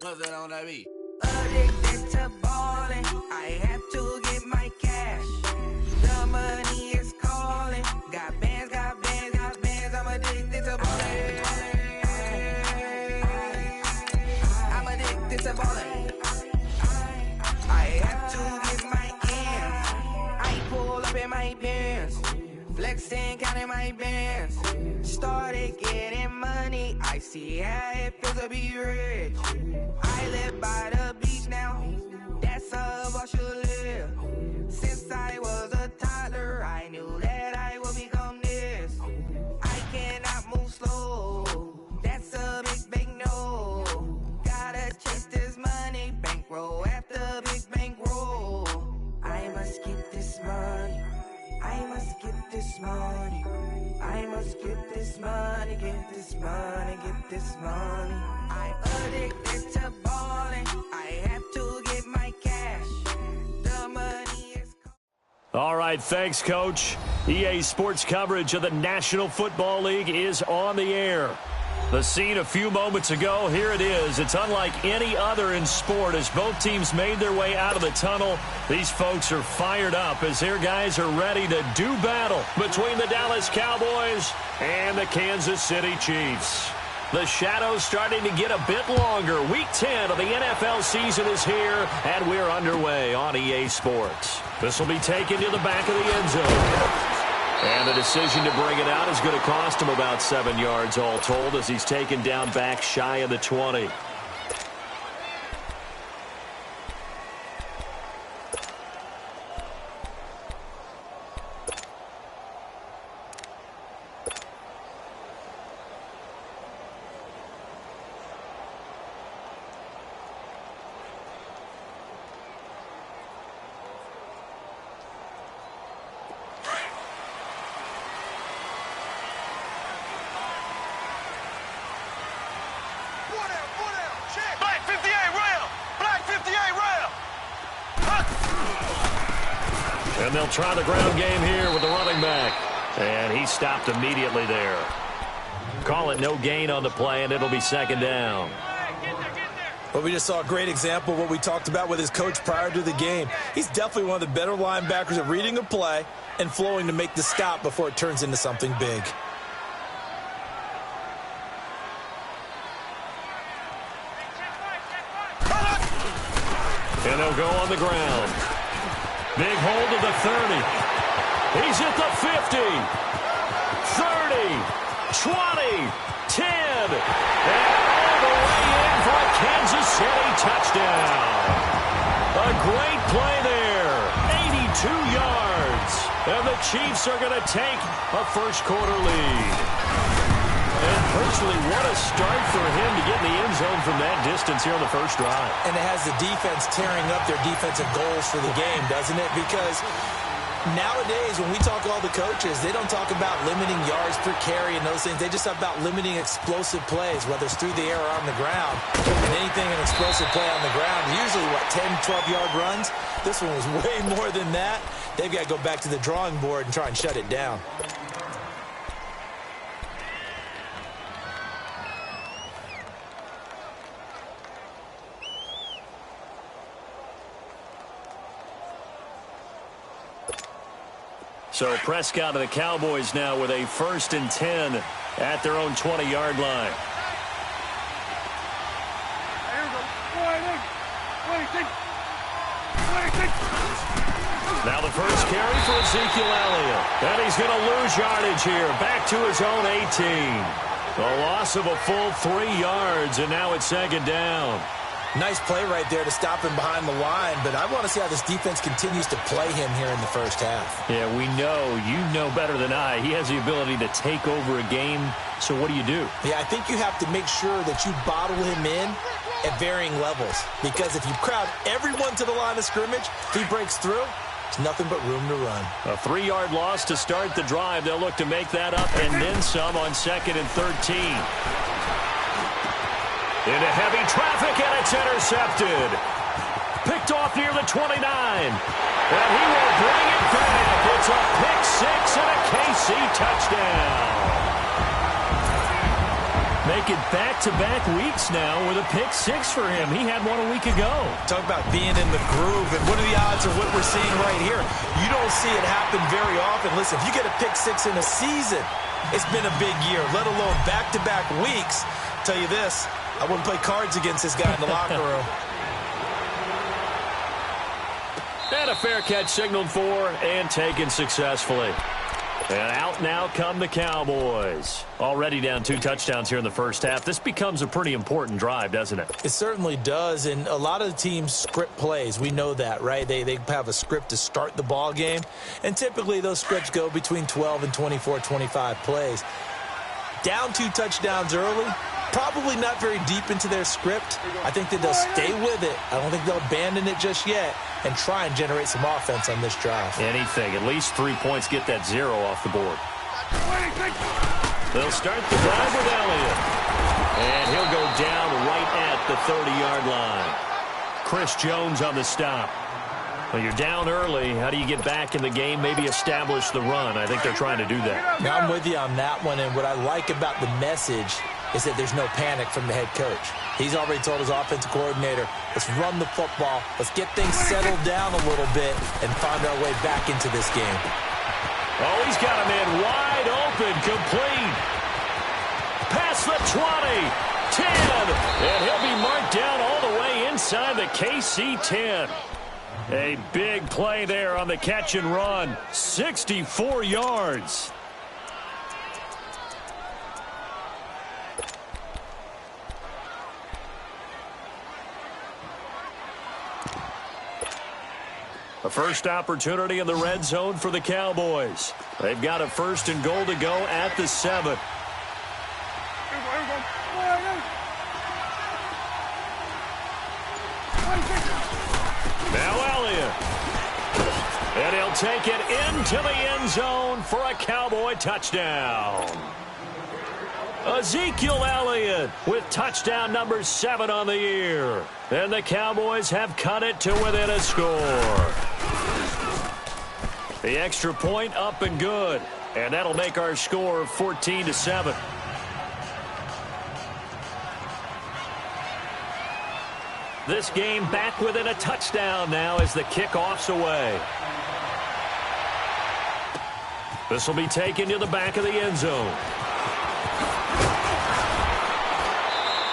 What's that on that beat? Addicted to ballin', I have to get my cash. The money is calling. Got bands, I'm addicted to ballin'. I'm addicted to ballin'. I have to get my ends. I pull up in my pants, flexing, counting my bands. Started getting money, I see how it feels to be rich. I live by the beach now, that's how I should live. Since I was a toddler, I knew that I would become this. I cannot move slow, that's a big no. Gotta chase this money, bankroll after big bankroll. I must get this money, I must get this money. I must get this money, get this money, get this money. I'm addicted to ballin', I have to get my cash. The money is... All right, thanks, Coach. EA Sports coverage of the National Football League is on the air. The scene a few moments ago, here it is. It's unlike any other in sport as both teams made their way out of the tunnel. These folks are fired up as their guys are ready to do battle between the Dallas Cowboys and the Kansas City Chiefs. The shadow's starting to get a bit longer. Week 10 of the NFL season is here, and we're underway on EA Sports. This will be taken to the back of the end zone. And the decision to bring it out is going to cost him about 7 yards all told as he's taken down back shy of the 20. And they'll try the ground game here with the running back. And he stopped immediately there. Call it no gain on the play, and it'll be second down. Well, we just saw a great example of what we talked about with his coach prior to the game. He's definitely one of the better linebackers at reading a play and flowing to make the stop before it turns into something big. And they'll go on the ground. Big hold of the 30. He's at the 50. 30. 20. 10. And all the way in for a Kansas City touchdown. A great play there. 82 yards. And the Chiefs are going to take a first quarter lead. And personally, what a start for him to get in the end zone from that distance here on the first drive. And it has the defense tearing up their defensive goals for the game, doesn't it? Because nowadays, when we talk to all the coaches, they don't talk about limiting yards per carry and those things. They just talk about limiting explosive plays, whether it's through the air or on the ground. And anything an explosive play on the ground, usually, 10, 12-yard runs? This one was way more than that. They've got to go back to the drawing board and try and shut it down. So Prescott of the Cowboys now with a 1st and 10 at their own 20-yard line. Now the first carry for Ezekiel Elliott. And he's going to lose yardage here. Back to his own 18. A loss of a full 3 yards, and now it's second down. Nice play right there to stop him behind the line, but I want to see how this defense continues to play him here in the first half. Yeah, we know. You know better than I. He has the ability to take over a game, so what do you do? Yeah, I think you have to make sure that you bottle him in at varying levels. Because if you crowd everyone to the line of scrimmage, if he breaks through, there's nothing but room to run. A 3-yard loss to start the drive. They'll look to make that up and then some on 2nd and 13. Into heavy traffic, and it's intercepted. Picked off near the 29. And he will bring it back. It's a pick six and a KC touchdown. Make it back-to-back weeks now with a pick six for him. He had one a week ago. Talk about being in the groove, and what are the odds of what we're seeing right here? You don't see it happen very often. Listen, if you get a pick six in a season, it's been a big year, let alone back-to-back weeks. I'll tell you this, I wouldn't play cards against this guy in the locker room. And a fair catch signaled for and taken successfully. And out now come the Cowboys. Already down 2 touchdowns here in the first half. This becomes a pretty important drive, doesn't it? It certainly does, and a lot of the teams script plays. We know that, right? They have a script to start the ball game, and typically those scripts go between 12 and 24, 25 plays. Down 2 touchdowns early, probably not very deep into their script. I think that they'll stay with it. I don't think they'll abandon it just yet and try and generate some offense on this drive. Anything. At least 3 points, get that 0 off the board. They'll start the drive with Elliott. And he'll go down right at the 30-yard line. Chris Jones on the stop. Well, you're down early. How do you get back in the game, maybe establish the run? I think they're trying to do that. Now, I'm with you on that one, and what I like about the message is that there's no panic from the head coach. He's already told his offensive coordinator, let's run the football, let's get things settled down a little bit and find our way back into this game. Oh, he's got him in wide open, complete. Past the 20, 10, and he'll be marked down all the way inside the KC 10. A big play there on the catch and run, 64 yards. A first opportunity in the red zone for the Cowboys. They've got a 1st and goal to go at the 7. Now Elliott. And he'll take it into the end zone for a Cowboy touchdown. Ezekiel Elliott with touchdown number 7 on the year. And the Cowboys have cut it to within a score. The extra point up and good. And that'll make our score 14-7. This game back within a touchdown now as the kickoff's away. This will be taken to the back of the end zone.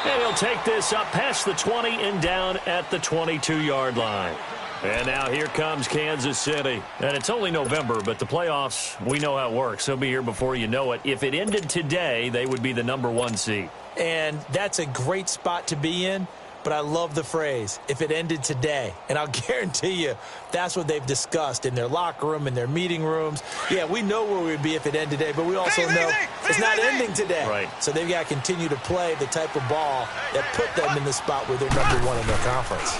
And he'll take this up past the 20 and down at the 22-yard line. And now here comes Kansas City. And it's only November, but the playoffs, we know how it works. They'll be here before you know it. If it ended today, they would be the number 1 seed. And that's a great spot to be in. But I love the phrase, if it ended today. And I'll guarantee you that's what they've discussed in their locker room, in their meeting rooms. Yeah, we know where we'd be if it ended today, but we also know it's not ending today. Right. So they've got to continue to play the type of ball that put them in the spot where they're number 1 in their conference.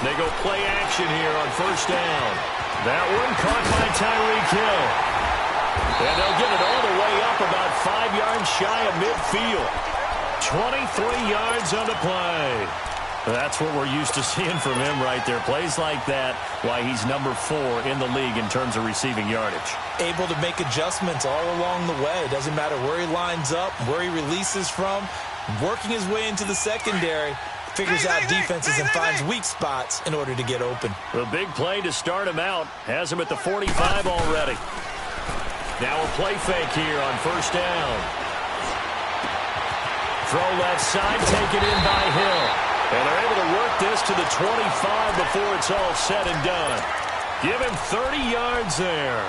They go play action here on 1st down. That one caught by Tyreek Hill. And they'll get it all the way up about 5 yards shy of midfield. 23 yards on the play. That's what we're used to seeing from him right there. Plays like that, why he's number 4 in the league in terms of receiving yardage. Able to make adjustments all along the way. Doesn't matter where he lines up, where he releases from. Working his way into the secondary. Figures out defenses and finds weak spots in order to get open. The big play to start him out. Has him at the 45 already. Now a play fake here on 1st down. Throw left side, taken in by Hill. And they're able to work this to the 25 before it's all said and done. Give him 30 yards there.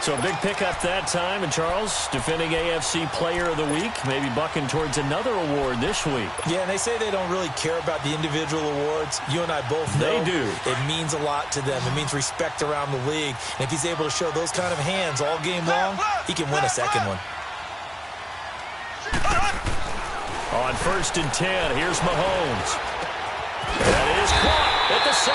So a big pickup that time. And Charles, defending AFC Player of the Week, maybe bucking towards another award this week. Yeah, and they say they don't really care about the individual awards. You and I both know they do. It means a lot to them. It means respect around the league. And if he's able to show those kind of hands all game long, he can win a second one. On 1st and 10, here's Mahomes. That is caught at the 7.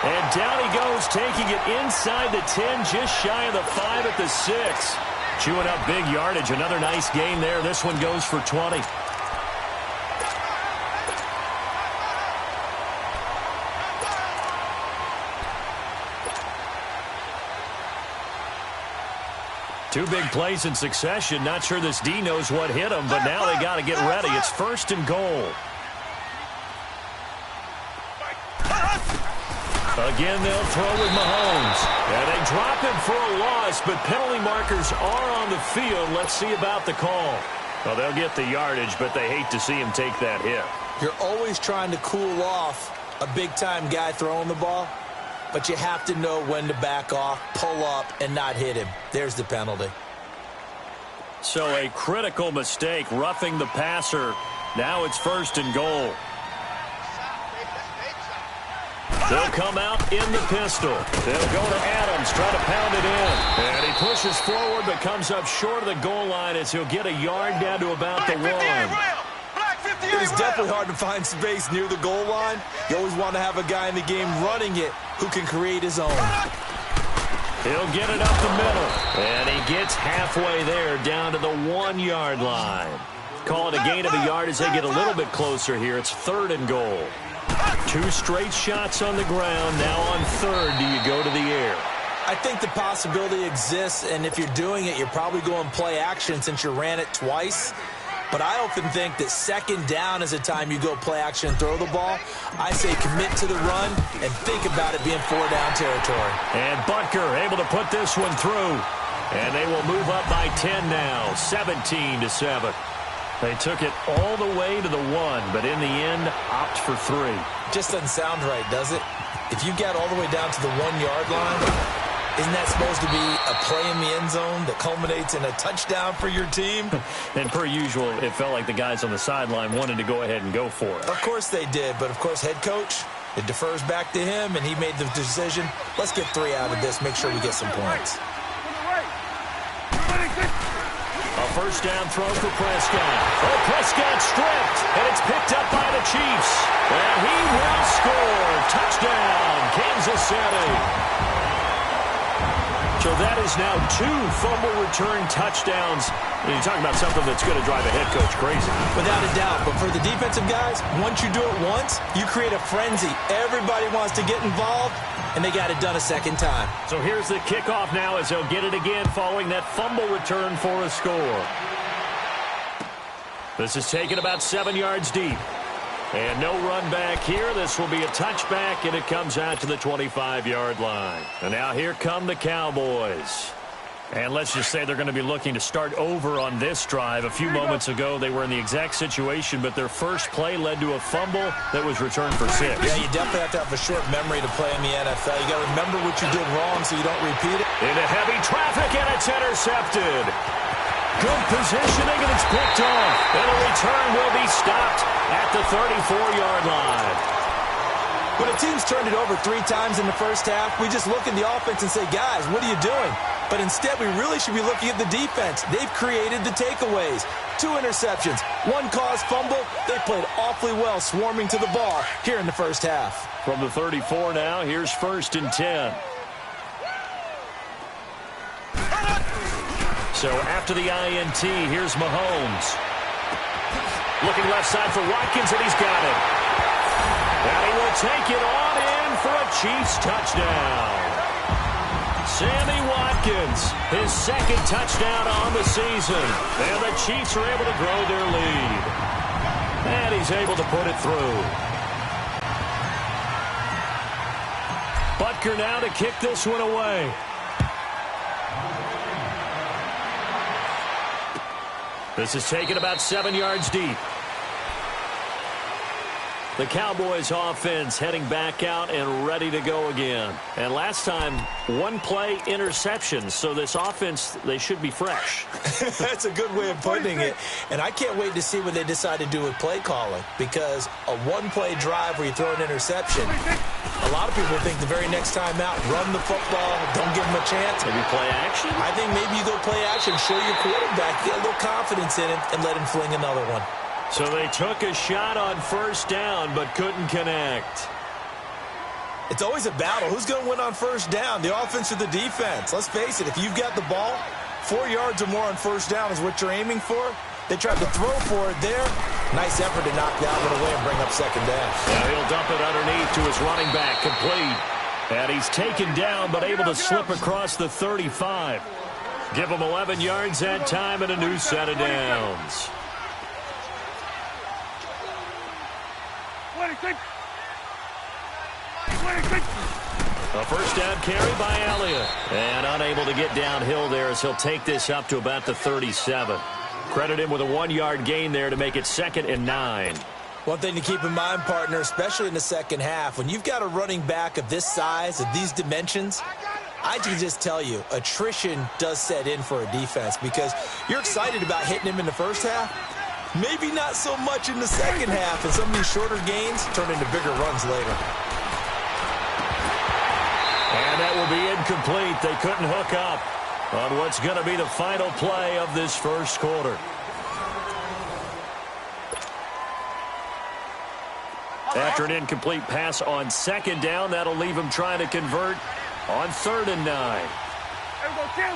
And down he goes, taking it inside the 10, just shy of the 5 at the 6. Chewing up big yardage. Another nice gain there. This one goes for 20. Two big plays in succession. Not sure this D knows what hit him, but now they got to get ready. It's 1st and goal. Again, they'll throw with Mahomes. And they drop him for a loss, but penalty markers are on the field. Let's see about the call. Well, they'll get the yardage, but they hate to see him take that hit. You're always trying to cool off a big-time guy throwing the ball, but you have to know when to back off, pull up, and not hit him. There's the penalty. So a critical mistake, roughing the passer. Now it's 1st and goal. They'll come out in the pistol. They'll go to Adams, try to pound it in. And he pushes forward, but comes up short of the goal line as he'll get a yard down to about the 1. It is definitely hard to find space near the goal line. You always want to have a guy in the game running it who can create his own. He'll get it up the middle. And he gets halfway there down to the 1-yard line. Call it a gain of a yard as they get a little bit closer here. It's 3rd and goal. 2 straight shots on the ground. Now on 3rd, do you go to the air? I think the possibility exists, and if you're doing it, you're probably going play action since you ran it twice. But I often think that 2nd down is the time you go play action and throw the ball. I say commit to the run and think about it being 4-down territory. And Butker able to put this one through. And they will move up by 10 now, 17-7. They took it all the way to the 1, but in the end, opt for 3. Just doesn't sound right, does it? If you get all the way down to the 1-yard line, isn't that supposed to be a play in the end zone that culminates in a touchdown for your team? And per usual, it felt like the guys on the sideline wanted to go ahead and go for it. Of course they did, but of course head coach, it defers back to him, and he made the decision. Let's get 3 out of this, make sure we get some points. A 1st down throw for Prescott. Oh, Prescott stripped, and it's picked up by the Chiefs. And he will score. Touchdown, Kansas City. So that is now 2 fumble return touchdowns. And you're talking about something that's going to drive a head coach crazy. Without a doubt. But for the defensive guys, once you do it once, you create a frenzy. Everybody wants to get involved, and they got it done a 2nd time. So here's the kickoff now as they'll get it again following that fumble return for a score. This is taken about 7 yards deep. And no run back here. This will be a touchback, and it comes out to the 25-yard line. And now here come the Cowboys. And let's just say they're going to be looking to start over on this drive. A few moments ago, they were in the exact situation, but their first play led to a fumble that was returned for 6. Yeah, you definitely have to have a short memory to play in the NFL. You got to remember what you did wrong so you don't repeat it. Into heavy traffic, and it's intercepted. Good positioning, and it's picked off. And a return will be stopped at the 34-yard line. When a team's turned it over 3 times in the first half, we just look at the offense and say, guys, what are you doing? But instead, we really should be looking at the defense. They've created the takeaways. 2 interceptions, 1 caused fumble. They played awfully well swarming to the ball here in the first half. From the 34 now, here's 1st and 10. So after the INT, here's Mahomes. Looking left side for Watkins, and he's got it. And he will take it on in for a Chiefs touchdown. Sammy Watkins, his 2nd touchdown on the season. And the Chiefs are able to grow their lead. And he's able to put it through. Butker now to kick this one away. This is taken about 7 yards deep. The Cowboys offense heading back out and ready to go again. And last time, 1 play interception. So this offense, they should be fresh. That's a good way of putting it. And I can't wait to see what they decide to do with play calling. Because a 1-play drive where you throw an interception, a lot of people think the very next time out, run the football, don't give them a chance. Maybe play action? I think maybe you go play action, show your quarterback, get a little confidence in it, and let him fling another one. So they took a shot on first down but couldn't connect. It's always a battle. Who's going to win on first down, the offense or the defense? Let's face it, if you've got the ball, 4 yards or more on first down is what you're aiming for. They tried to throw for it there. Nice effort to knock that one away and bring up second down. Now he'll dump it underneath to his running back, complete. And he's taken down but able to slip across the 35. Give him 11 yards that time and a new set of downs. A first down carry by Elliott. And unable to get downhill there as he'll take this up to about the 37. Credit him with a 1-yard gain there to make it 2nd and 9. One thing to keep in mind, partner, especially in the second half, when you've got a running back of this size, of these dimensions, I can just tell you, attrition does set in for a defense because you're excited about hitting him in the first half. Maybe not so much in the second half, and some of these shorter gains turn into bigger runs later. And that will be incomplete. They couldn't hook up on what's going to be the final play of this first quarter. After an incomplete pass on second down, that'll leave him trying to convert on 3rd and 9. There we go, kill.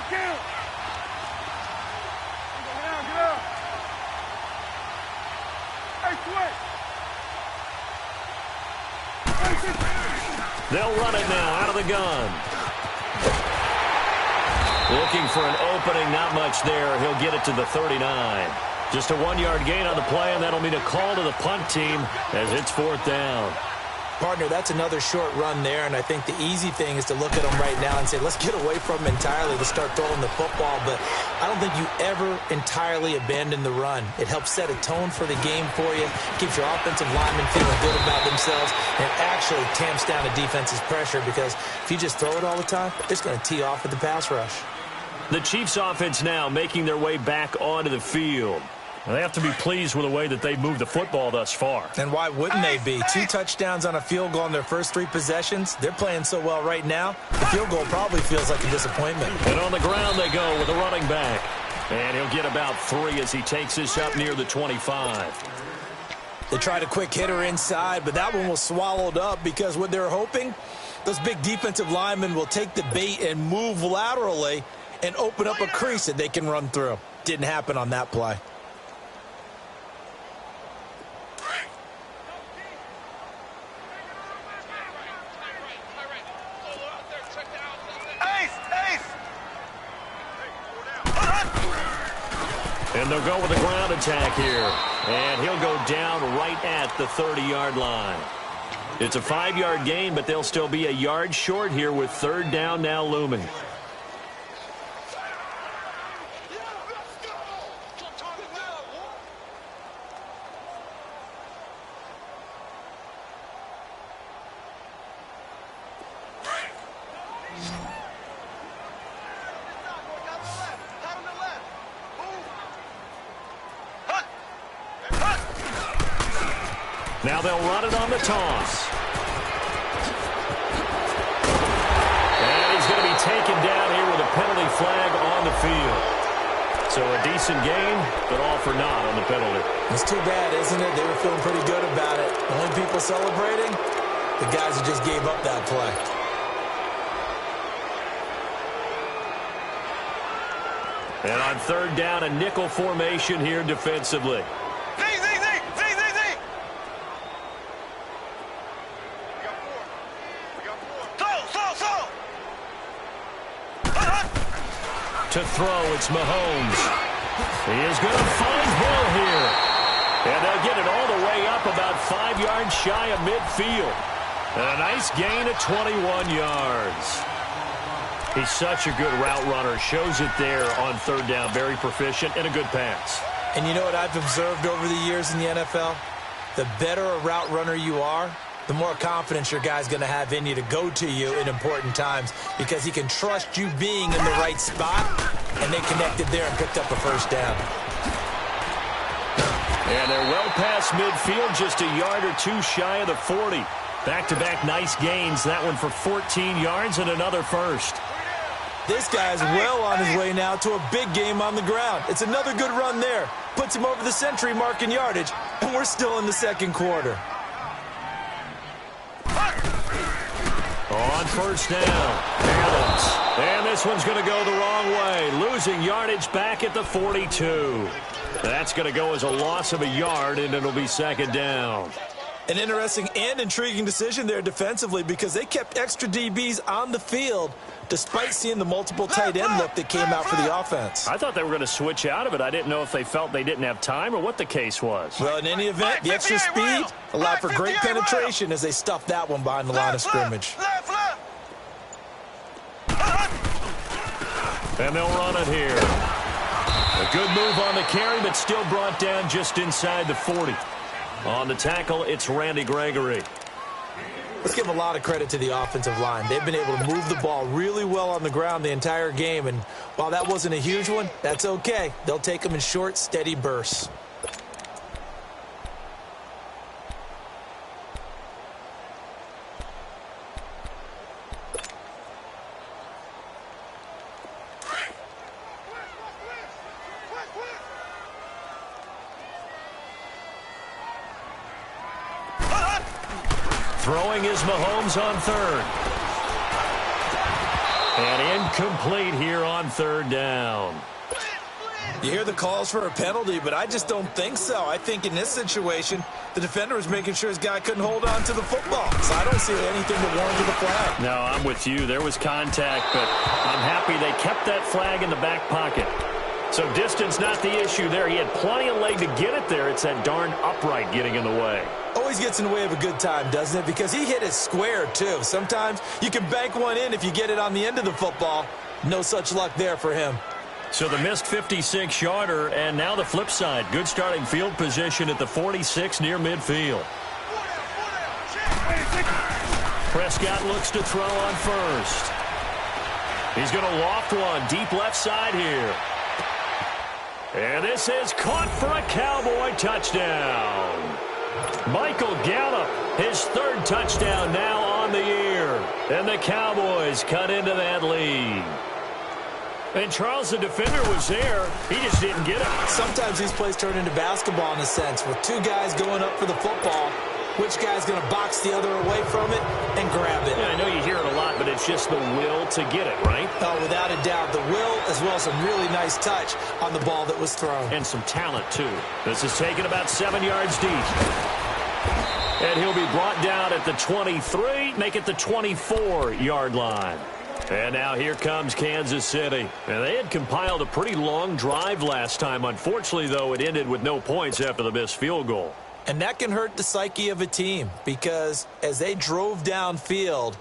Get up. Hey, They'll run it now out of the gun. Looking for an opening, not much there. He'll get it to the 39. Just a 1-yard gain on the play, and that'll mean a call to the punt team as it's 4th down. Partner, that's another short run there, and I think the easy thing is to look at them right now and say, let's get away from them entirely to start throwing the football, but I don't think you ever entirely abandon the run. It helps set a tone for the game for you, keeps your offensive linemen feeling good about themselves, and it actually tamps down a defense's pressure because if you just throw it all the time, it's going to tee off with the pass rush. The Chiefs offense now making their way back onto the field. They have to be pleased with the way that they've moved the football thus far. And why wouldn't they be? 2 touchdowns on a field goal in their first 3 possessions. They're playing so well right now, the field goal probably feels like a disappointment. And on the ground they go with a running back. And he'll get about 3 as he takes this up near the 25. They tried a quick hitter inside, but that one was swallowed up because what they're hoping, those big defensive linemen will take the bait and move laterally and open up a crease that they can run through. Didn't happen on that play. And they'll go with a ground attack here. And he'll go down right at the 30-yard line. It's a 5-yard gain, but they'll still be a yard short here with 3rd down now looming. Now they'll run it on the toss. And he's going to be taken down here with a penalty flag on the field. So a decent gain, but all for naught on the penalty. It's too bad, isn't it? They were feeling pretty good about it. The only people celebrating, the guys who just gave up that play. And on 3rd down, a nickel formation here defensively. To throw, it's Mahomes. He is going to find Hill here. And they'll get it all the way up about 5 yards shy of midfield. And a nice gain of 21 yards. He's such a good route runner. Shows it there on 3rd down. Very proficient and a good pass. And you know what I've observed over the years in the NFL? The better a route runner you are, the more confidence your guy's going to have in you to go to you in important times because he can trust you being in the right spot, and they connected there and picked up a first down. And they're well past midfield, just a yard or 2 shy of the 40. Back-to-back nice gains, that one for 14 yards and another first. This guy's well on his way now to a big game on the ground. It's another good run there. Puts him over the century mark in yardage, And we're still in the second quarter. On first down, Adams. And this one's going to go the wrong way. Losing yardage back at the 42. That's going to go as a loss of a yard, and it'll be second down. An interesting and intriguing decision there defensively because they kept extra DBs on the field despite seeing the multiple tight end look that came out for the offense. I thought they were going to switch out of it. I didn't know if they felt they didn't have time or what the case was. Well, in any event, the extra speed allowed for great penetration as they stuffed that one behind the line of scrimmage. And they'll run it here. A good move on the carry, but still brought down just inside the 40. On the tackle, it's Randy Gregory. Let's give a lot of credit to the offensive line. They've been able to move the ball really well on the ground the entire game, and while that wasn't a huge one, that's okay. They'll take them in short, steady bursts. Throwing is Mahomes on third. And incomplete here on third down. You hear the calls for a penalty, but I just don't think so. I think in this situation, the defender was making sure his guy couldn't hold on to the football. So I don't see anything that warranted the flag. No, I'm with you. There was contact, but I'm happy they kept that flag in the back pocket. So distance not the issue there. He had plenty of leg to get it there. It's that darn upright getting in the way. Always gets in the way of a good time, doesn't it? Because he hit it square, too. Sometimes you can bank one in if you get it on the end of the football. No such luck there for him. So the missed 56-yarder, and now the flip side. Good starting field position at the 46 near midfield. Prescott looks to throw on first. He's going to loft one deep left side here. And this is caught for a Cowboy touchdown. Michael Gallup, his third touchdown now on the year. And the Cowboys cut into that lead. And Charles, the defender, was there. He just didn't get it. Sometimes these plays turn into basketball in a sense, with two guys going up for the football. Which guy's going to box the other away from it and grab it? Yeah, I know you hear it a lot, but it's just the will to get it, right? Oh, without a doubt. The will as well as some really nice touch on the ball that was thrown. And some talent, too. This is taken about 7 yards deep. And he'll be brought down at the 23, make it the 24-yard line. And now here comes Kansas City. And they had compiled a pretty long drive last time. Unfortunately, though, it ended with no points after the missed field goal. And that can hurt the psyche of a team because as they drove downfield,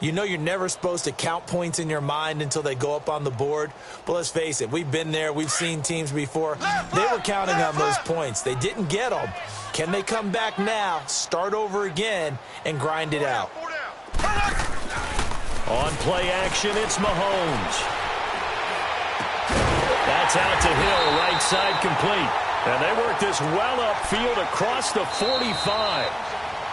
you know you're never supposed to count points in your mind until they go up on the board. But let's face it, we've been there. We've seen teams before. They were counting on those points. They didn't get them. Can they come back now, start over again, and grind it out? On play action, it's Mahomes. That's out to Hill, right side complete. And they work this well upfield across the 45.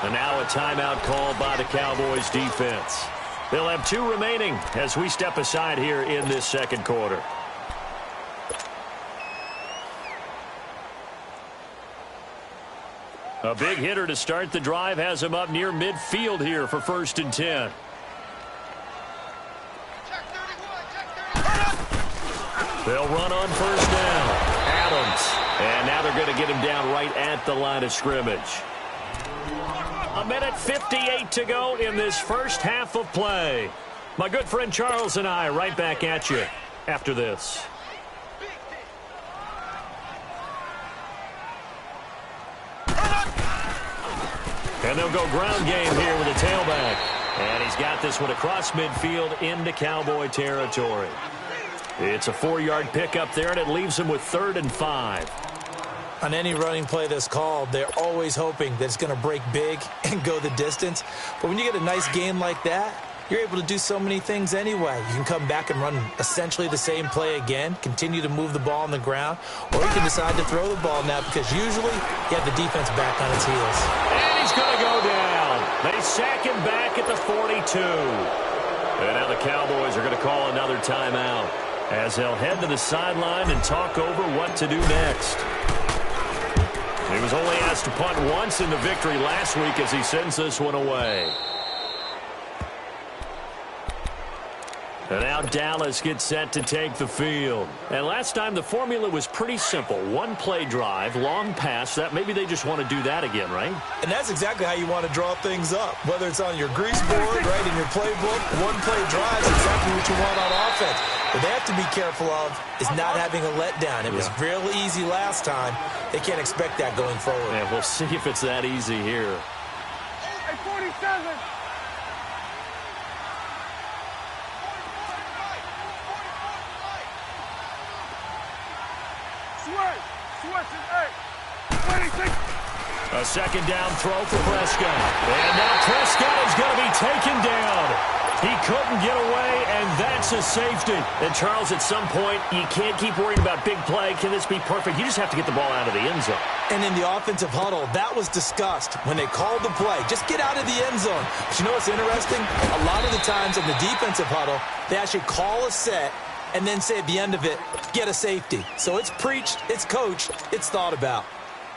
And now a timeout called by the Cowboys defense. They'll have 2 remaining as we step aside here in this second quarter. A big hitter to start the drive has him up near midfield here for 1st and 10. They'll run on first down. Adams. And now they're going to get him down right at the line of scrimmage. 1:58 to go in this first half of play. My good friend Charles and I right back at you after this. And they'll go ground game here with a tailback. And he's got this one across midfield into Cowboy territory. It's a 4-yard pickup there, and it leaves him with 3rd and 5. On any running play that's called, they're always hoping that it's going to break big and go the distance. But when you get a nice game like that, you're able to do so many things anyway. You can come back and run essentially the same play again, continue to move the ball on the ground, or you can decide to throw the ball now because usually you have the defense back on its heels. And he's going to go down. They sack him back at the 42. And now the Cowboys are going to call another timeout as they'll head to the sideline and talk over what to do next. He was only asked to punt once in the victory last week as he sends this one away. And now Dallas gets set to take the field. And last time the formula was pretty simple. One play drive, long pass. That maybe they just want to do that again, right? And that's exactly how you want to draw things up. Whether it's on your grease board, right, in your playbook, one play drive is exactly what you want on offense. What they have to be careful of is not having a letdown. It was real easy last time. They can't expect that going forward. Yeah, we'll see if it's that easy here. Hey, 47. A second down throw for Prescott. And now Prescott is going to be taken down. He couldn't get away, and that's a safety. And, Charles, at some point, you can't keep worrying about big play. Can this be perfect? You just have to get the ball out of the end zone. And in the offensive huddle, that was discussed when they called the play. Just get out of the end zone. But you know what's interesting? A lot of the times in the defensive huddle, they actually call a set and then say at the end of it, get a safety. So it's preached, it's coached, it's thought about.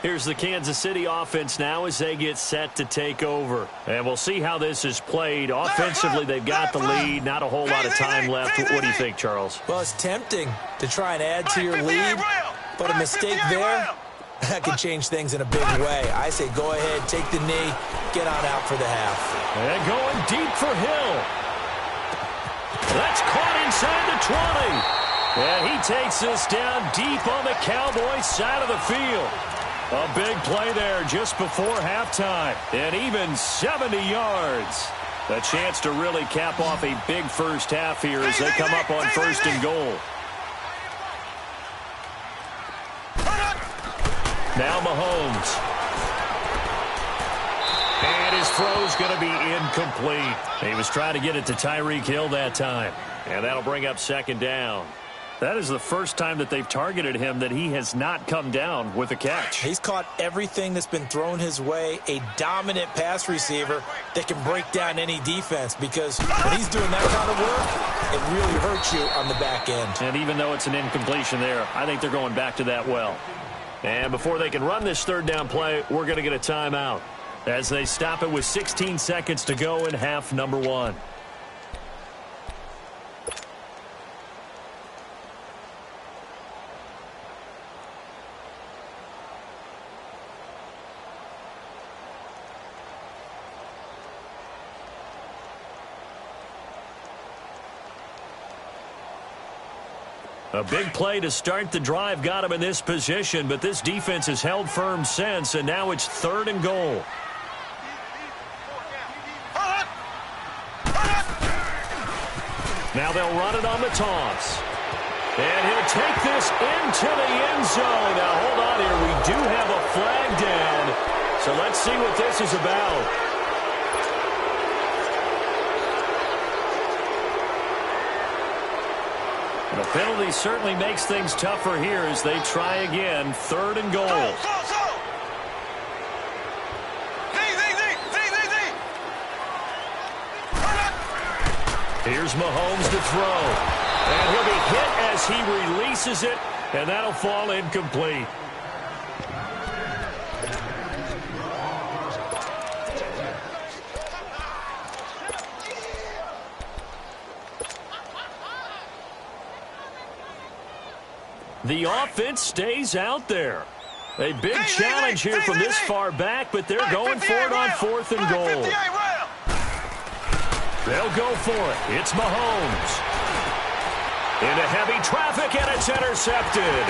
Here's the Kansas City offense now as they get set to take over. And we'll see how this is played. Offensively, they've got the lead. Not a whole lot of time left. What do you think, Charles? Well, it's tempting to try and add to your lead, but a mistake there, that could change things in a big way. I say go ahead, take the knee, get on out for the half. And going deep for Hill. That's caught inside the 20. And he takes this down deep on the Cowboys side of the field. A big play there just before halftime. And even 70 yards. A chance to really cap off a big first half here as they come up on first and goal. Now Mahomes. And his throw's going to be incomplete. He was trying to get it to Tyreek Hill that time. And that'll bring up second down. That is the first time that they've targeted him that he has not come down with a catch. He's caught everything that's been thrown his way. A dominant pass receiver that can break down any defense, because when he's doing that kind of work, it really hurts you on the back end. And even though it's an incompletion there, I think they're going back to that well. And before they can run this third down play, we're going to get a timeout as they stop it with 16 seconds to go in half number one. A big play to start the drive got him in this position, but this defense has held firm since, and now it's third and goal. Now they'll run it on the toss. And he'll take this into the end zone. Now, hold on here. We do have a flag down, so let's see what this is about. The penalty certainly makes things tougher here as they try again. Third and goal. Here's Mahomes to throw. And he'll be hit as he releases it, and that'll fall incomplete. The offense stays out there. A big challenge here from this far back, but they're going for it on fourth and goal. They'll go for it. It's Mahomes. Into heavy traffic, and it's intercepted.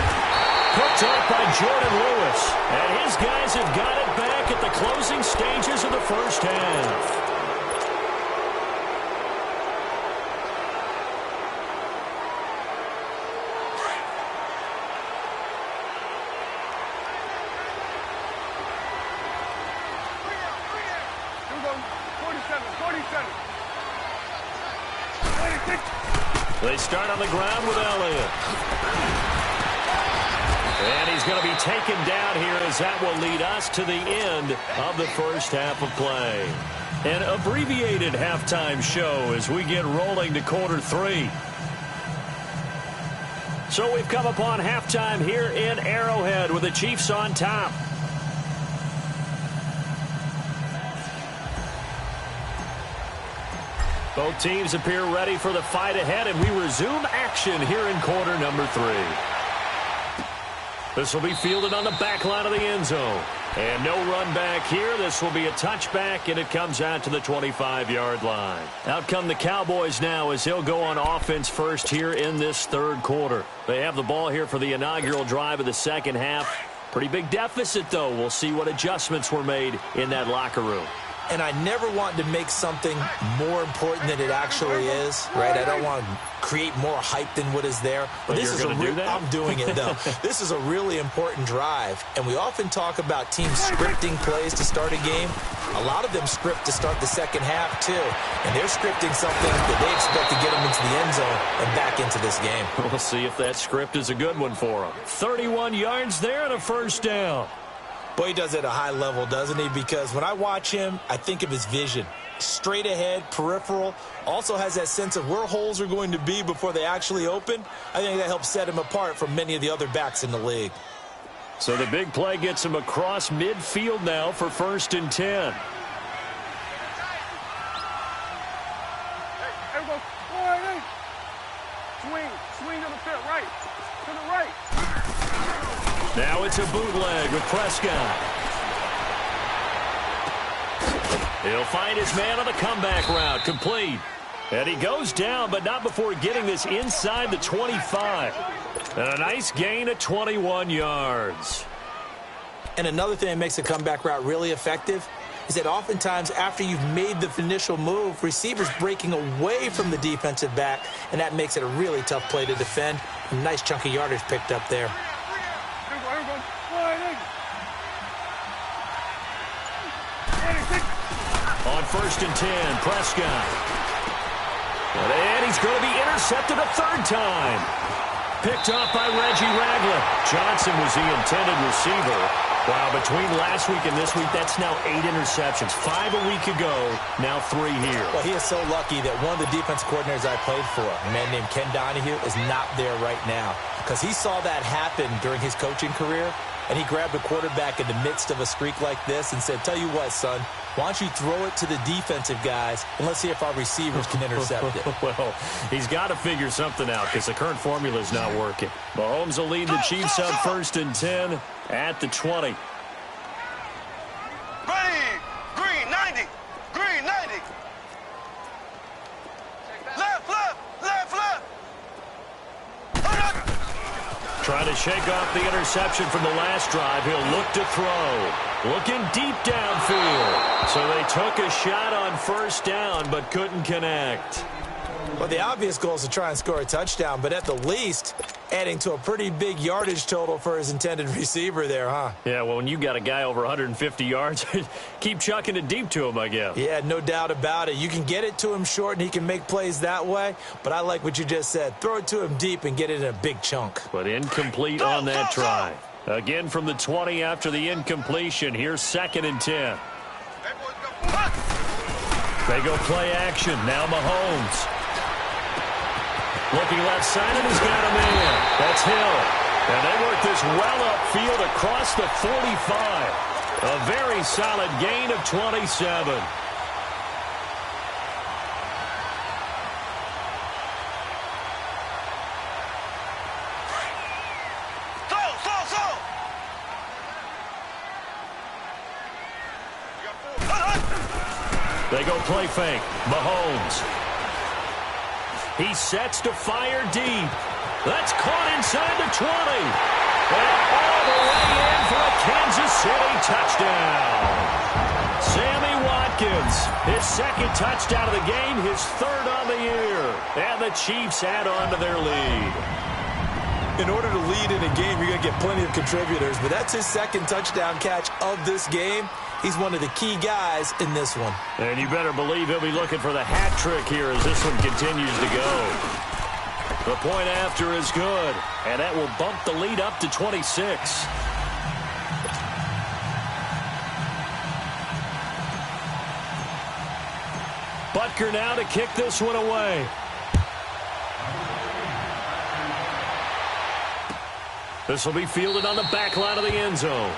Picked up by Jordan Lewis. And his guys have got it back at the closing stages of the first half. They start on the ground with Elliott. And he's going to be taken down here as that will lead us to the end of the first half of play. An abbreviated halftime show as we get rolling to quarter three. So we've come upon halftime here in Arrowhead with the Chiefs on top. Both teams appear ready for the fight ahead, and we resume action here in quarter number 3. This will be fielded on the back line of the end zone. And no run back here. This will be a touchback, and it comes out to the 25-yard line. Out come the Cowboys now as they'll go on offense first here in this third quarter. They have the ball here for the inaugural drive of the second half. Pretty big deficit, though. We'll see what adjustments were made in that locker room. And I never want to make something more important than it actually is, right? I don't want to create more hype than what is there. But this is I'm doing it, though. This is a really important drive. And we often talk about teams scripting plays to start a game. A lot of them script to start the second half, too. And they're scripting something that they expect to get them into the end zone and back into this game. We'll see if that script is a good one for them. 31 yards there and a first down. Boy, he does it at a high level, doesn't he? Because when I watch him, I think of his vision. Straight ahead, peripheral, also has that sense of where holes are going to be before they actually open. I think that helps set him apart from many of the other backs in the league. So the big play gets him across midfield now for 1st and 10. Swing to the fit, right. To the right. Now it's a bootleg with Prescott. He'll find his man on the comeback route, complete. And he goes down, but not before getting this inside the 25. And a nice gain of 21 yards. And another thing that makes a comeback route really effective is that oftentimes after you've made the initial move, receivers breaking away from the defensive back, and that makes it a really tough play to defend. A nice chunk of yardage picked up there. On 1st and 10, Prescott. And he's going to be intercepted a third time. Picked off by Reggie Ragland. Johnson was the intended receiver. Wow, between last week and this week, that's now 8 interceptions. 5 a week ago, now 3 here. Well, he is so lucky that one of the defense coordinators I played for, a man named Ken Donahue, is not there right now. Because he saw that happen during his coaching career, and he grabbed a quarterback in the midst of a streak like this and said, tell you what, son, why don't you throw it to the defensive guys, and let's see if our receivers can intercept it. Well, he's got to figure something out because the current formula is not working. Mahomes will lead the Chiefs up 1st and 10 at the 20. Green 90. Green 90. Left. Trying to shake off the interception from the last drive. He'll look to throw. Looking deep downfield. So they took a shot on 1st down but couldn't connect. Well, the obvious goal is to try and score a touchdown, but at the least, adding to a pretty big yardage total for his intended receiver there, huh? Yeah, well, when you got a guy over 150 yards, keep chucking it deep to him, I guess. Yeah, no doubt about it. You can get it to him short, and he can make plays that way, but I like what you just said. Throw it to him deep and get it in a big chunk. But incomplete on that try. Again from the 20 after the incompletion. Here's 2nd and 10. They go play action. Now Mahomes. Looking left side, and he's got a man. That's Hill. And they work this well upfield across the 45. A very solid gain of 27. They go play fake. Mahomes. He sets to fire deep. That's caught inside the 20. And all the way in for a Kansas City touchdown. Sammy Watkins, his 2nd touchdown of the game, his 3rd on the year. And the Chiefs add on to their lead. In order to lead in a game, you're going to get plenty of contributors, but that's his 2nd touchdown catch of this game. He's one of the key guys in this one. And you better believe he'll be looking for the hat trick here as this one continues to go. The point after is good, and that will bump the lead up to 26. Butker now to kick this one away. This will be fielded on the back line of the end zone.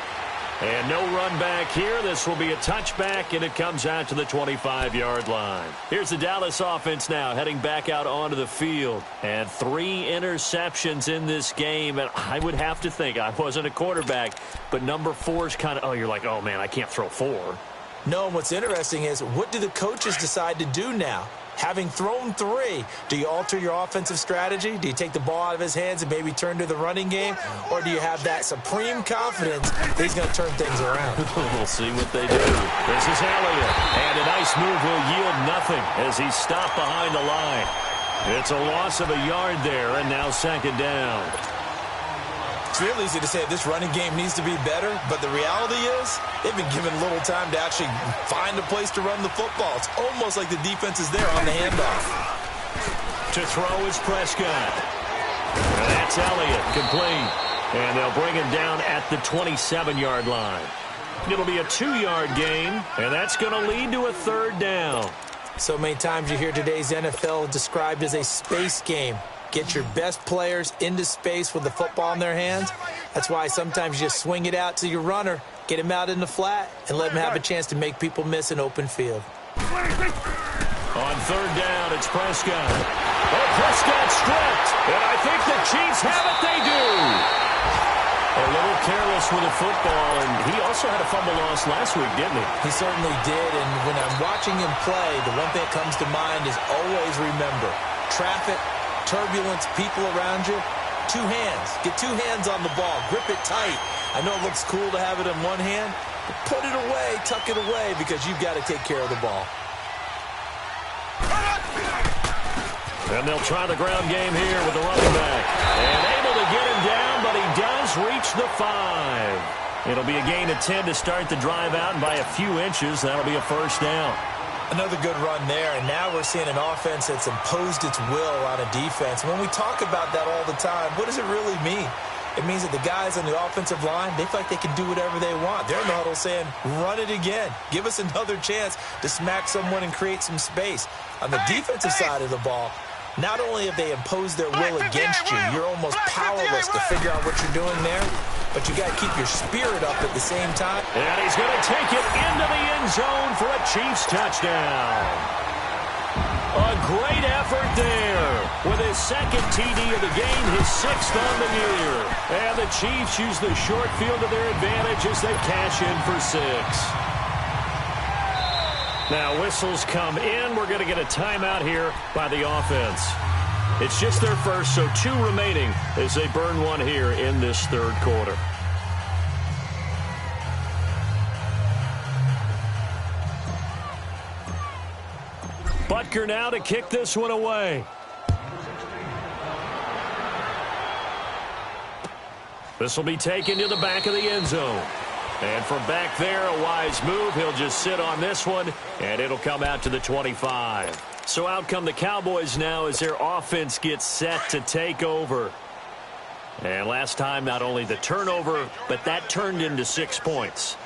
And no run back here. This will be a touchback, and it comes out to the 25-yard line. Here's the Dallas offense now heading back out onto the field. And 3 interceptions in this game. And I would have to think, I wasn't a quarterback, but number 4 is kind of, you're like, oh, man, I can't throw 4. No, what's interesting is what do the coaches decide to do now? Having thrown 3, do you alter your offensive strategy? Do you take the ball out of his hands and maybe turn to the running game? Or do you have that supreme confidence that he's going to turn things around? We'll see what they do. This is Elliott. And a nice move will yield nothing as he's stopped behind the line. It's a loss of a yard there, and now second down. It's real easy to say this running game needs to be better, but the reality is they've been given little time to actually find a place to run the football. It's almost like the defense is there on the handoff. To throw is Prescott. And that's Elliott, complete. And they'll bring him down at the 27-yard line. It'll be a 2-yard gain, and that's going to lead to a third down. So many times you hear today's NFL described as a space game. Get your best players into space with the football in their hands. That's why sometimes you just swing it out to your runner, get him out in the flat, and let him have a chance to make people miss an open field. On third down, it's Prescott. Oh, Prescott stripped. And I think the Chiefs have it. They do. A little careless with the football, and he also had a fumble loss last week, didn't he? He certainly did, and when I'm watching him play, the one thing that comes to mind is always remember, traffic, turbulence, people around you, 2 hands. Get 2 hands on the ball. Grip it tight. I know it looks cool to have it in one hand, but put it away, tuck it away, because you've got to take care of the ball. And they'll try the ground game here with the running back. And able to get him down, but he does reach the 5. It'll be a gain of 10 to start the drive out, and by a few inches, that'll be a first down. Another good run there, and now we're seeing an offense that's imposed its will on a defense. When we talk about that all the time, what does it really mean? It means that the guys on the offensive line, they feel like they can do whatever they want. They're in the huddle saying, run it again. Give us another chance to smack someone and create some space. On the defensive side of the ball, not only have they imposed their will against you, you're almost powerless to figure out what you're doing there, but you got to keep your spirit up at the same time. And he's going to take it into the end zone for a Chiefs touchdown. A great effort there with his second TD of the game, his 6th on the year. And the Chiefs use the short field to their advantage as they cash in for 6. Now whistles come in. We're going to get a timeout here by the offense. It's just their first, so 2 remaining as they burn one here in this third quarter. Butker now to kick this one away. This will be taken to the back of the end zone. And from back there, a wise move. He'll just sit on this one, and it'll come out to the 25. So out come the Cowboys now as their offense gets set to take over. And last time, not only the turnover, but that turned into 6 points.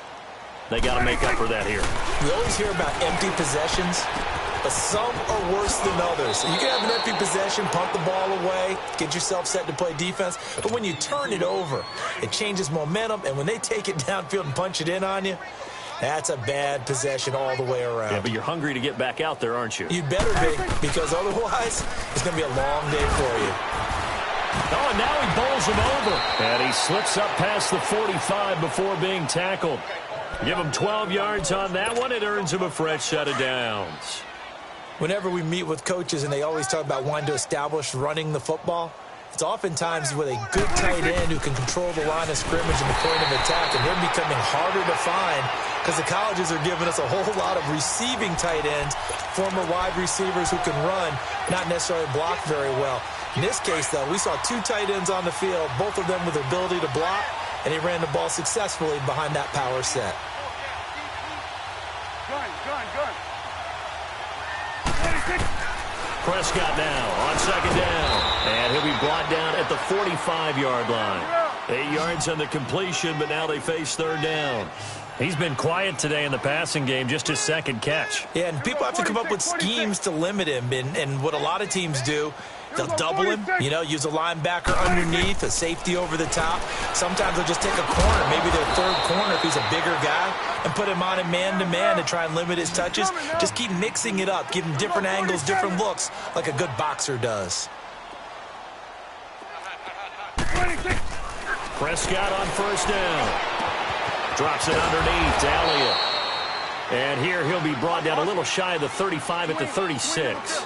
They got to make up for that here. We always hear about empty possessions, but some are worse than others. You can have an empty possession, punt the ball away, get yourself set to play defense, but when you turn it over, it changes momentum, and when they take it downfield and punch it in on you, that's a bad possession all the way around. Yeah, but you're hungry to get back out there, aren't you? You'd better be, because otherwise, it's going to be a long day for you. Oh, and now he bowls him over. And he slips up past the 45 before being tackled. Give him 12 yards on that one. It earns him a fresh set of downs. Whenever we meet with coaches and they always talk about wanting to establish running the football, it's oftentimes with a good tight end who can control the line of scrimmage and the point of attack, and they're becoming harder to find because the colleges are giving us a whole lot of receiving tight ends, former wide receivers who can run, not necessarily block very well. In this case, though, we saw 2 tight ends on the field, both of them with the ability to block, and he ran the ball successfully behind that power set. Gun. Prescott now on second down. And he'll be brought down at the 45-yard line. 8 yards on the completion, but now they face third down. He's been quiet today in the passing game, just his second catch. Yeah, and people have to come up with schemes to limit him. And what a lot of teams do, They'll double him, use a linebacker underneath, a safety over the top. Sometimes they'll just take a corner, maybe their third corner if he's a bigger guy, and put him on a man-to-man to try and limit his touches. Just keep mixing it up, give him different angles, different looks, like a good boxer does. Prescott on first down. Drops it underneath to Elliott. And here he'll be brought down a little shy of the 35 at the 36.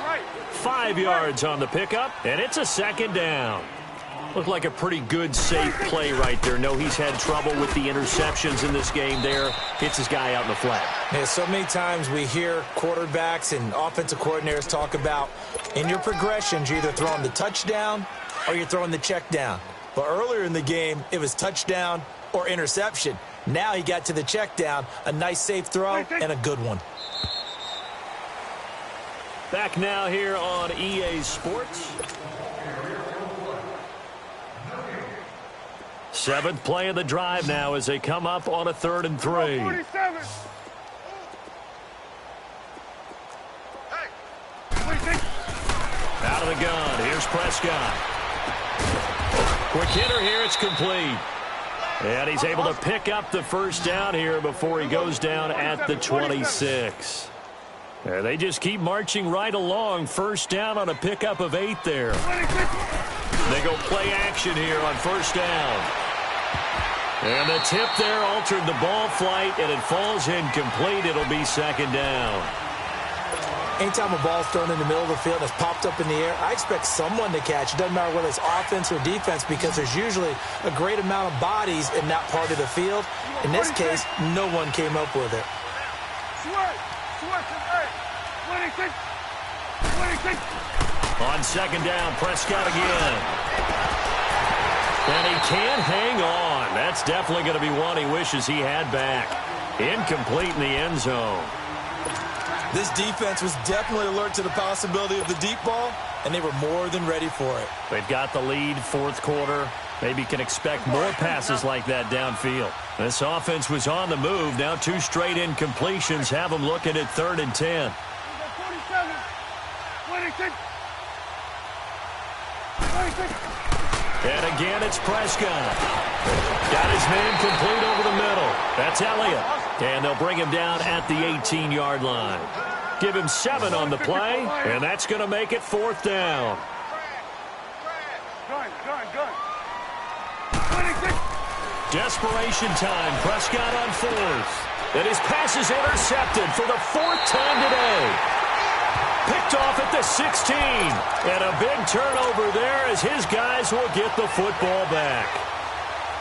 5 yards on the pickup, and it's a second down. Looked like a pretty good, safe play right there. No, he's had trouble with the interceptions in this game there. Hits his guy out in the flat. Yeah, so many times we hear quarterbacks and offensive coordinators talk about in your progressions, you're either throwing the touchdown or you're throwing the check down. But earlier in the game, it was touchdown or interception. Now he got to the check down, a nice safe throw, and a good one. Back now here on EA Sports. 7th play of the drive now as they come up on a 3rd and 3. Out of the gun. Here's Prescott. Quick hitter here. It's complete. And he's able to pick up the first down here before he goes down at the 26. And they just keep marching right along. First down on a pickup of 8 there. They go play action here on first down. And the tip there altered the ball flight, and it falls incomplete. It'll be second down. Anytime a ball's thrown in the middle of the field and it's popped up in the air, I expect someone to catch. It doesn't matter whether it's offense or defense because there's usually a great amount of bodies in that part of the field. In this case, no one came up with it. On second down, Prescott again. And he can't hang on. That's definitely going to be one he wishes he had back. Incomplete in the end zone. This defense was definitely alert to the possibility of the deep ball, and they were more than ready for it. They've got the lead, 4th quarter. Maybe can expect more passes like that downfield. This offense was on the move. Now 2 straight incompletions have them looking at 3rd and 10. And again, it's Prescott. Got his man complete over the middle. That's Elliott. And they'll bring him down at the 18-yard line. Give him 7 on the play, and that's going to make it 4th down. Desperation time. Prescott on 4th. And his pass is intercepted for the 4th time today. Picked off at the 16. And a big turnover there as his guys will get the football back.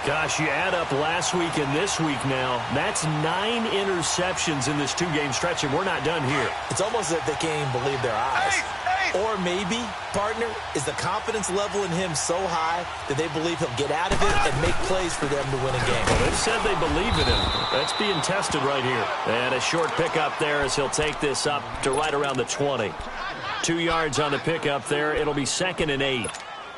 Gosh, you add up last week and this week now, that's 9 interceptions in this 2-game stretch, and we're not done here. It's almost as if they can't even believe their eyes. Or maybe, partner, is the confidence level in him so high that they believe he'll get out of it and make plays for them to win a game. Well, they've said they believe in him. That's being tested right here. And a short pickup there as he'll take this up to right around the 20. 2 yards on the pickup there. It'll be 2nd and 8.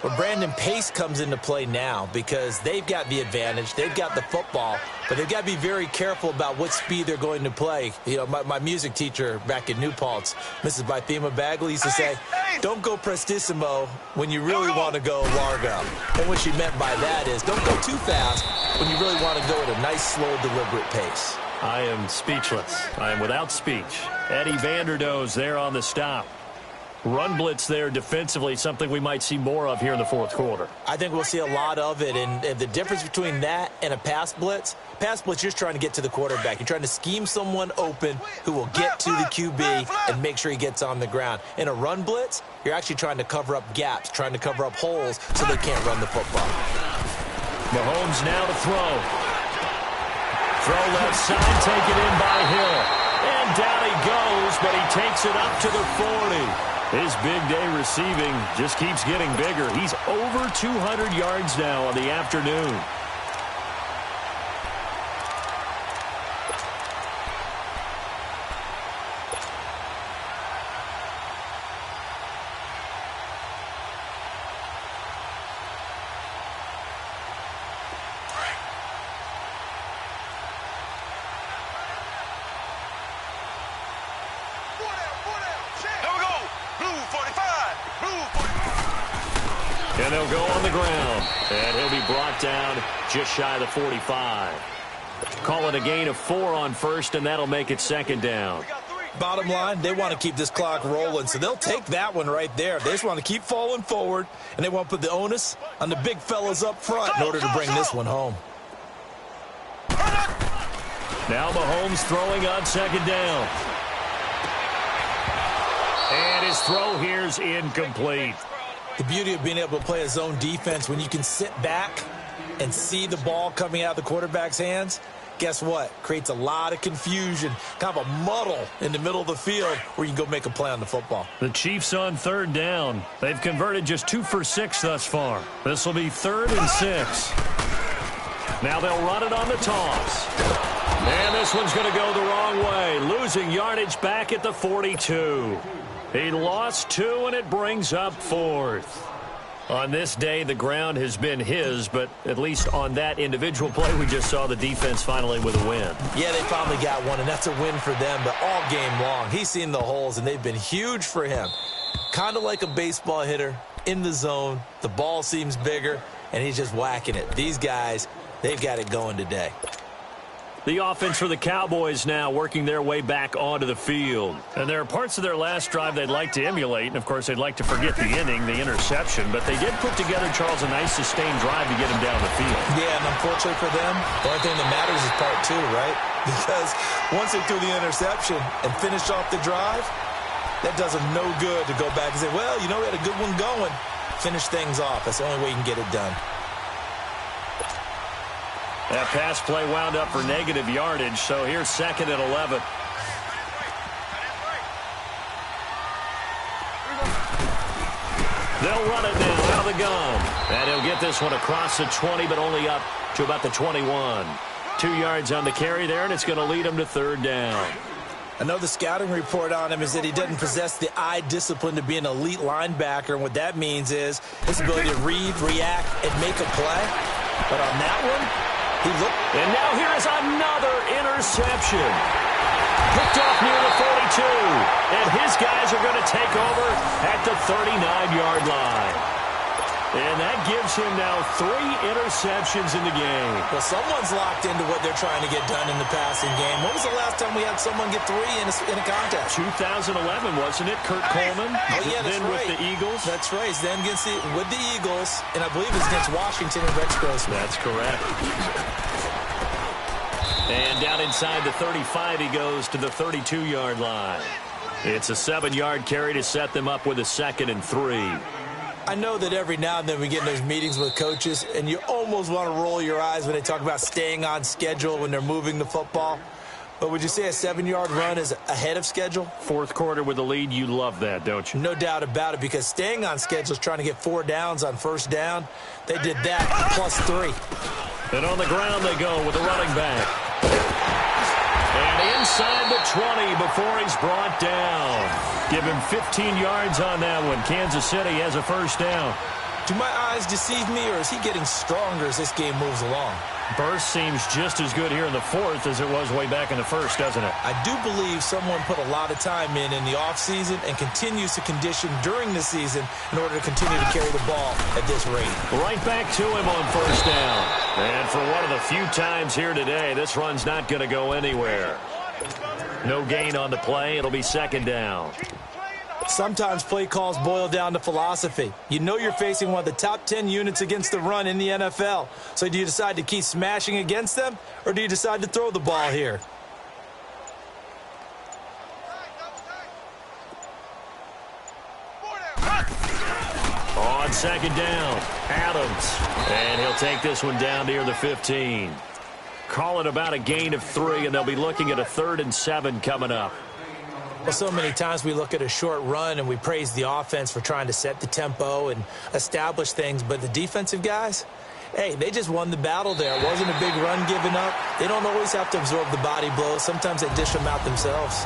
Well, Brandon, pace comes into play now because they've got the advantage. They've got the football, but they've got to be very careful about what speed they're going to play. You know, my music teacher back in New Paltz, Mrs. Bythema Bagley, used to say, don't go prestissimo when you really want to go largo. And what she meant by that is don't go too fast when you really want to go at a nice, slow, deliberate pace. I am speechless. I am without speech. Eddie Vanderdoes there on the stop. Run blitz there defensively, something we might see more of here in the 4th quarter. I think we'll see a lot of it, and the difference between that and a pass blitz, you're just trying to get to the quarterback. You're trying to scheme someone open who will get to the QB and make sure he gets on the ground. In a run blitz, you're actually trying to cover up gaps, trying to cover up holes so they can't run the football. Mahomes now to throw. Throw left side, taken in by Hill. And down he goes, but he takes it up to the 40. His big day receiving just keeps getting bigger. He's over 200 yards now on the afternoon. And they'll go on the ground. And he'll be brought down just shy of the 45. Call it a gain of 4 on first, and that'll make it second down. Bottom line, they want to keep this clock rolling, so they'll take that one right there. They just want to keep falling forward, and they want to put the onus on the big fellas up front in order to bring this one home. Now Mahomes throwing on second down. And his throw here's incomplete. The beauty of being able to play a zone defense when you can sit back and see the ball coming out of the quarterback's hands, guess what? Creates a lot of confusion, kind of a muddle in the middle of the field where you can go make a play on the football. The Chiefs on third down. They've converted just 2 for 6 thus far. This will be 3rd and 6. Now they'll run it on the toss. And this one's going to go the wrong way, losing yardage back at the 42. He lost 2, and it brings up 4th. On this day, the ground has been his, but at least on that individual play, we just saw the defense finally with a win. Yeah, they finally got one, and that's a win for them, but all game long, he's seen the holes, and they've been huge for him. Kind of like a baseball hitter in the zone. The ball seems bigger, and he's just whacking it. These guys, they've got it going today. The offense for the Cowboys now working their way back onto the field. And there are parts of their last drive they'd like to emulate. And, of course, they'd like to forget the inning, the interception. But they did put together, Charles, a nice sustained drive to get him down the field. Yeah, and unfortunately for them, the only thing that matters is part 2, right? Because once they threw the interception and finished off the drive, that does them no good to go back and say, well, you know, we had a good one going. Finish things off. That's the only way you can get it done. That pass play wound up for negative yardage, so here's 2nd and 11. They'll run it now out of the gun. And he'll get this one across the 20, but only up to about the 21. 2 yards on the carry there, and it's going to lead him to 3rd down. I know the scouting report on him is that he doesn't possess the eye discipline to be an elite linebacker, and what that means is his ability to read, react, and make a play. But on that one, and now here is another interception. Picked off near the 42. And his guys are going to take over at the 39-yard line. And that gives him now 3 interceptions in the game. Well, someone's locked into what they're trying to get done in the passing game. When was the last time we had someone get 3 in a contest? 2011, wasn't it? Kurt Coleman. Oh, yeah, that's then right. With the Eagles. That's right. Then with the Eagles, and I believe it's against Washington and Rex Grossman. That's correct. And down inside the 35, he goes to the 32-yard line. It's a 7-yard carry to set them up with a 2nd and 3. I know that every now and then we get in those meetings with coaches, and you almost want to roll your eyes when they talk about staying on schedule when they're moving the football. But would you say a 7-yard run is ahead of schedule? 4th quarter with the lead, you love that, don't you? No doubt about it, because staying on schedule is trying to get 4 downs on 1st down. They did that plus 3. And on the ground they go with the running back. And inside the 20 before he's brought down. Give him 15 yards on that one. Kansas City has a 1st down. Do my eyes deceive me, or is he getting stronger as this game moves along? Burst seems just as good here in the 4th as it was way back in the 1st, doesn't it? I do believe someone put a lot of time in the offseason and continues to condition during the season in order to continue to carry the ball at this rate. Right back to him on 1st down. And for one of the few times here today, this run's not going to go anywhere. No gain on the play. It'll be 2nd down. Sometimes play calls boil down to philosophy. You know you're facing one of the top 10 units against the run in the NFL. So do you decide to keep smashing against them, or do you decide to throw the ball here? On 2nd down, Adams. And he'll take this one down near the 15. Call it about a gain of 3, and they'll be looking at a 3rd and 7 coming up. Well, so many times we look at a short run and we praise the offense for trying to set the tempo and establish things, but the defensive guys, hey, they just won the battle there. It wasn't a big run given up. They don't always have to absorb the body blows. Sometimes they dish them out themselves.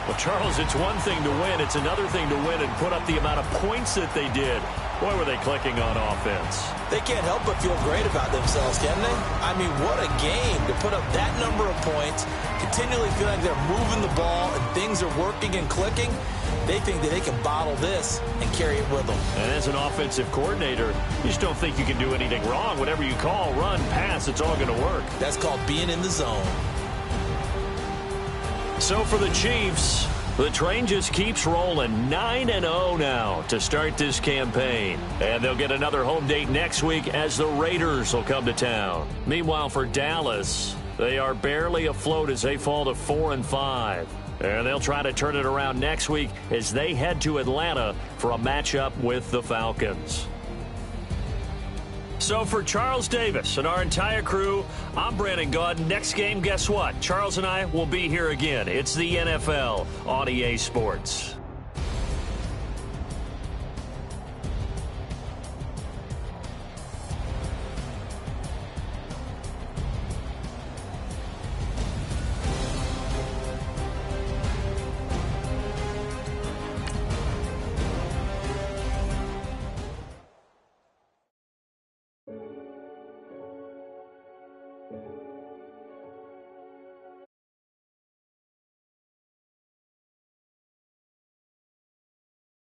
Well, Charles, it's one thing to win. It's another thing to win and put up the amount of points that they did. Boy, were they clicking on offense. They can't help but feel great about themselves, can they? I mean, what a game to put up that number of points, continually feel like they're moving the ball and things are working and clicking. They think that they can bottle this and carry it with them. And as an offensive coordinator, you just don't think you can do anything wrong. Whatever you call, run, pass, it's all going to work. That's called being in the zone. So for the Chiefs, the train just keeps rolling 9-0 now to start this campaign. And they'll get another home date next week as the Raiders will come to town. Meanwhile, for Dallas, they are barely afloat as they fall to 4-5. And they'll try to turn it around next week as they head to Atlanta for a matchup with the Falcons. So for Charles Davis and our entire crew, I'm Brandon Gaudin. Next game, guess what? Charles and I will be here again. It's the NFL on EA Sports.